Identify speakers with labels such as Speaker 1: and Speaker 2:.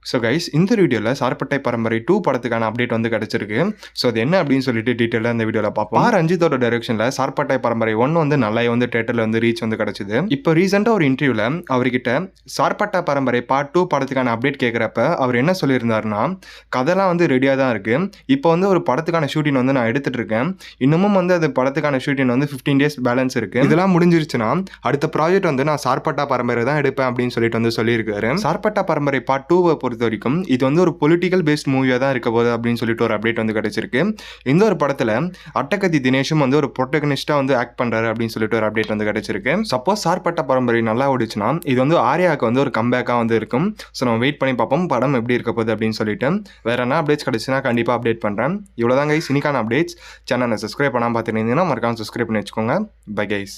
Speaker 1: So guys, இந்த வீடியோவில் சார்பட்டை பரம்பரை 2 படத்துக்கான அப்டேட் வந்து கிடச்சிருக்கு. ஸோ அது என்ன அப்படின்னு சொல்லிட்டு டீட்டெயிலாக இந்த வீடியோவில் பார்ப்போம். ரஞ்சித்தோட டைரக்ஷனில் சார்பட்டை பரம்பரை 1 வந்து நல்லா வந்து தேட்டரில் வந்து ரீச் வந்து கிடச்சிது. இப்போ ரீசெண்டாக ஒரு இன்டர்வியூவில் அவர்கிட்ட சார்பட்டை பரம்பரை பார்ட் 2 படத்துக்கான அப்டேட் கேட்குறப்ப அவர் என்ன சொல்லியிருந்தாருன்னா, கதைலாம் வந்து ரெடியாக தான் இருக்குது. இப்போ வந்து ஒரு படத்துக்கான ஷூட்டிங் வந்து நான் எடுத்துகிட்டு இருக்கேன். இன்னமும் வந்து அது படத்துக்கான ஷூட்டிங் வந்து 15 டேஸ் பேலன்ஸ் இருக்குது. இதெல்லாம் முடிஞ்சிருச்சுன்னா அடுத்த ப்ராஜெக்ட் வந்து நான் சார்பட்டா பரம்பரை தான் எடுப்பேன் அப்படின்னு சொல்லிட்டு வந்து சொல்லியிருக்காரு. சார்பட்டா பரம்பரை பார்ட் 2 பொறுத்த வரைக்கும் இது வந்து ஒரு பொலிட்டிக்கல் பேஸ்ட் மூவியாக தான் இருக்க போகுது அப்படின்னு சொல்லிட்டு ஒரு அப்டேட் வந்து கிடைச்சிருக்கு. இந்த ஒரு படத்தில் அட்டகத்தி தினேஷும் வந்து ஒரு ப்ரொட்டகனிஸ்டாக வந்து ஆக்ட் பண்ணுறாரு அப்படின்னு சொல்லிட்டு ஒரு அப்டேட் வந்து கிடைச்சிருக்கு. சப்போஸ் சார்பட்டா பரம்பரை நல்லா ஓடிச்சுன்னா இது வந்து ஆர்யாவுக்கு வந்து ஒரு கம்பேக்காக வந்து இருக்கும். ஸோ நம்ம வெயிட் பண்ணி பார்ப்போம் படம் எப்படி இருக்க போகுது அப்படின்னு சொல்லிட்டு. வேற என்ன அப்டேட்ஸ் கிடைச்சுன்னா கண்டிப்பாக அப்டேட் பண்ணுறேன். இவ்வளோதான் கைஸ் இன்னைக்கான அப்டேட்ஸ். சேனலை சப்ஸ்கிரைப் பண்ணாமல் பார்த்துருந்தீங்கன்னா மறக்காம சப்ஸ்கிரைப் பண்ணி வச்சுக்கோங்க. Bye guys.